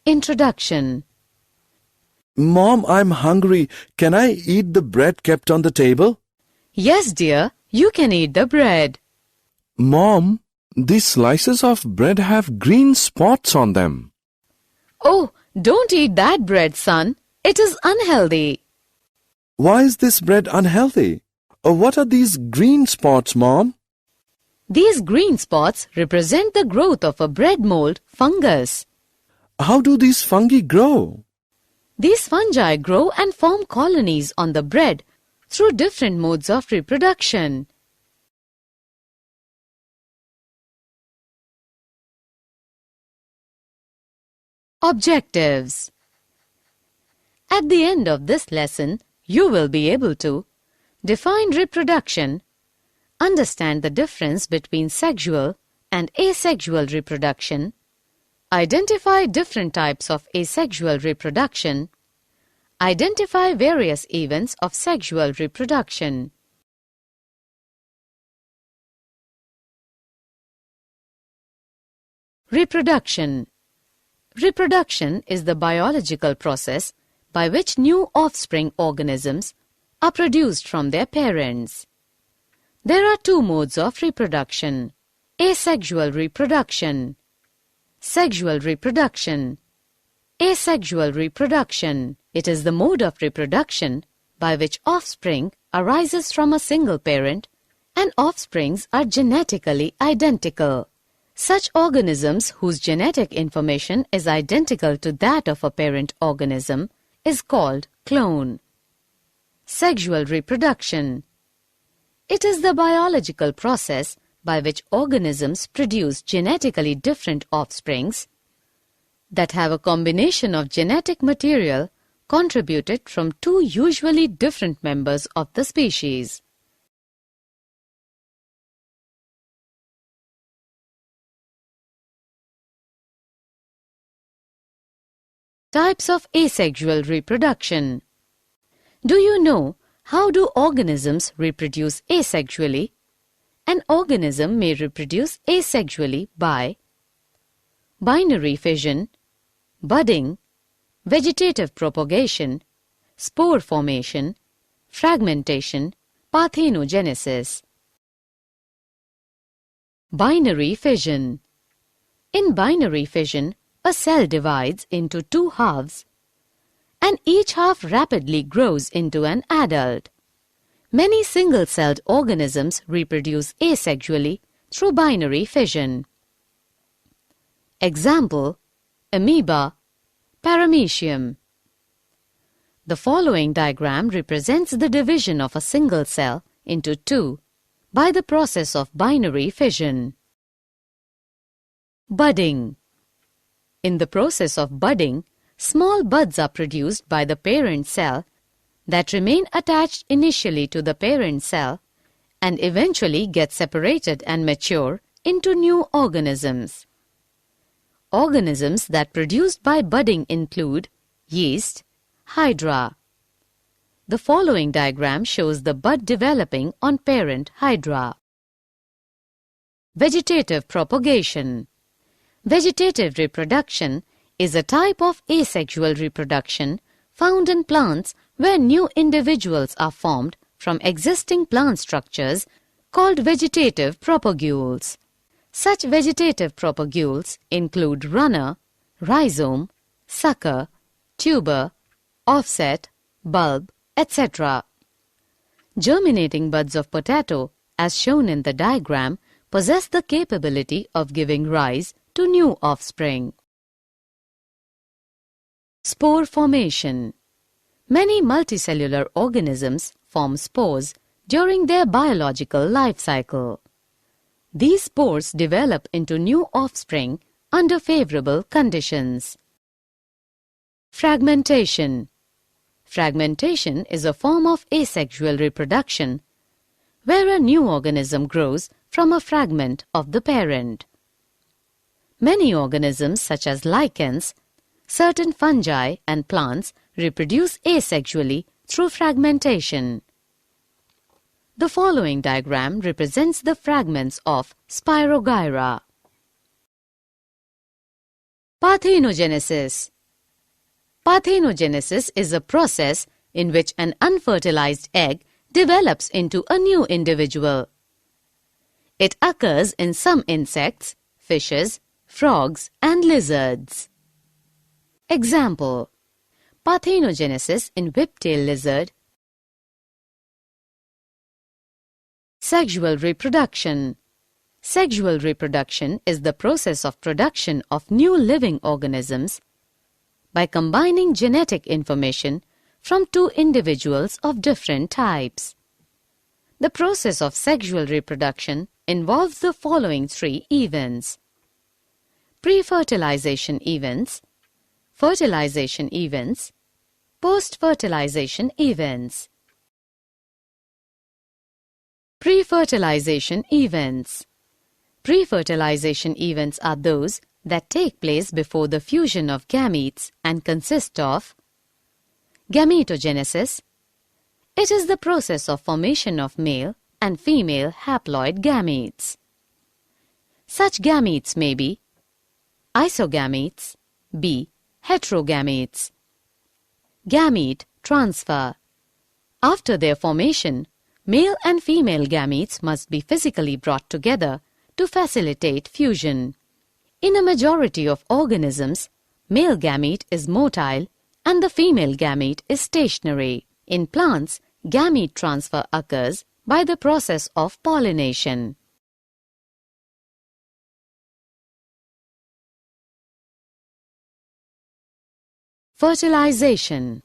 Introduction. Mom, I'm hungry. Can I eat the bread kept on the table? Yes, dear, you can eat the bread. Mom, these slices of bread have green spots on them. Oh, don't eat that bread, son. It is unhealthy. Why is this bread unhealthy? What are these green spots, Mom? These green spots represent the growth of a bread mold fungus. How do these fungi grow? These fungi grow and form colonies on the bread through different modes of reproduction. Objectives. At the end of this lesson, you will be able to define reproduction, understand the difference between sexual and asexual reproduction, identify different types of asexual reproduction, identify various events of sexual reproduction. Reproduction. Reproduction is the biological process by which new offspring organisms are produced from their parents. There are two modes of reproduction: asexual reproduction, sexual reproduction. Asexual reproduction. It is the mode of reproduction by which offspring arises from a single parent and offsprings are genetically identical. Such organisms whose genetic information is identical to that of a parent organism is called clone. Sexual reproduction. It is the biological process by which organisms produce genetically different offsprings that have a combination of genetic material contributed from two usually different members of the species. Types of asexual reproduction. Do you know how do organisms reproduce asexually? An organism may reproduce asexually by binary fission, budding, vegetative propagation, spore formation, fragmentation, parthenogenesis. Binary fission. In binary fission, a cell divides into two halves, and each half rapidly grows into an adult. Many single-celled organisms reproduce asexually through binary fission. Example: amoeba, paramecium. The following diagram represents the division of a single cell into two by the process of binary fission. Budding. In the process of budding, small buds are produced by the parent cell that remain attached initially to the parent cell and eventually get separated and mature into new organisms. Organisms that produced by budding include yeast, hydra. The following diagram shows the bud developing on parent hydra. Vegetative propagation. Vegetative reproduction is a type of asexual reproduction found in plants where new individuals are formed from existing plant structures called vegetative propagules. Such vegetative propagules include runner, rhizome, sucker, tuber, offset, bulb, etc. Germinating buds of potato, as shown in the diagram, possess the capability of giving rise to new offspring. Spore formation. Many multicellular organisms form spores during their biological life cycle. These spores develop into new offspring under favorable conditions. Fragmentation. Fragmentation is a form of asexual reproduction where a new organism grows from a fragment of the parent. Many organisms such as lichens, certain fungi and plants reproduce asexually through fragmentation. The following diagram represents the fragments of Spirogyra. Parthenogenesis. Parthenogenesis is a process in which an unfertilized egg develops into a new individual. It occurs in some insects, fishes, frogs, and lizards. Example: Parthenogenesis in whiptail lizard. Sexual reproduction. Sexual reproduction is the process of production of new living organisms by combining genetic information from two individuals of different types. The process of sexual reproduction involves the following three events: pre-fertilization events, fertilization events, post-fertilization events. Pre-fertilization events. Pre-fertilization events are those that take place before the fusion of gametes and consist of gametogenesis. It is the process of formation of male and female haploid gametes. Such gametes may be isogametes, B. heterogametes. Gamete transfer. After their formation, male and female gametes must be physically brought together to facilitate fusion. In a majority of organisms, male gamete is motile and the female gamete is stationary. In plants, gamete transfer occurs by the process of pollination. Fertilization.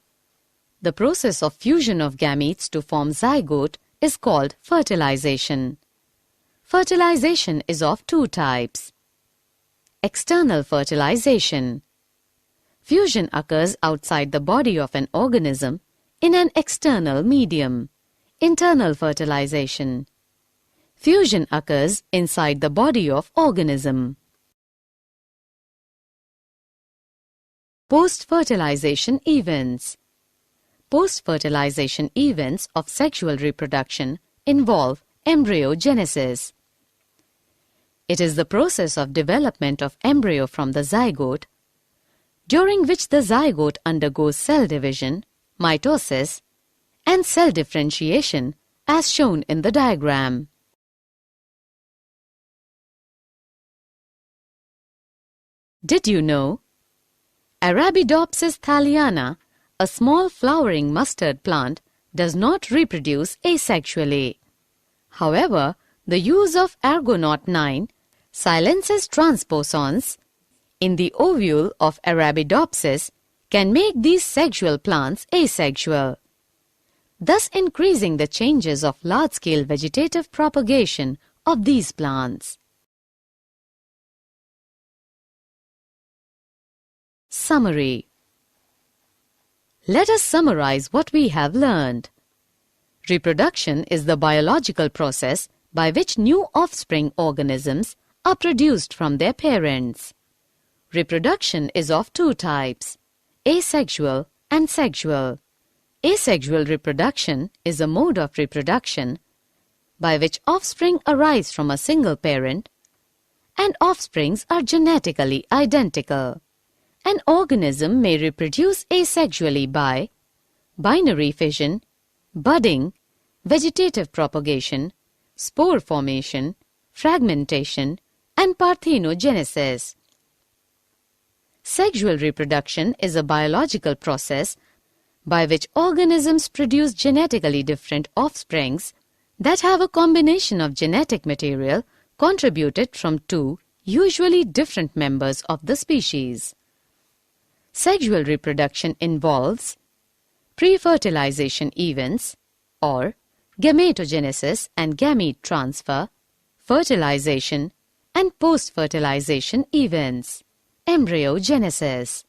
The process of fusion of gametes to form zygote is called fertilization. Fertilization is of two types. External fertilization. Fusion occurs outside the body of an organism in an external medium. Internal fertilization. Fusion occurs inside the body of organism. Post-fertilization events. Post-fertilization events of sexual reproduction involve embryogenesis. It is the process of development of embryo from the zygote, during which the zygote undergoes cell division, mitosis, and cell differentiation as shown in the diagram. Did you know? Arabidopsis thaliana, a small flowering mustard plant, does not reproduce asexually. However, the use of Argonaut 9 silences transposons in the ovule of Arabidopsis can make these sexual plants asexual, thus increasing the chances of large-scale vegetative propagation of these plants. Summary. Let us summarize what we have learned. Reproduction is the biological process by which new offspring organisms are produced from their parents. Reproduction is of two types, asexual and sexual. Asexual reproduction is a mode of reproduction by which offspring arise from a single parent and offsprings are genetically identical. An organism may reproduce asexually by binary fission, budding, vegetative propagation, spore formation, fragmentation, and parthenogenesis. Sexual reproduction is a biological process by which organisms produce genetically different offsprings that have a combination of genetic material contributed from two usually different members of the species. Sexual reproduction involves pre-fertilization events or gametogenesis and gamete transfer, fertilization, and post-fertilization events, embryogenesis.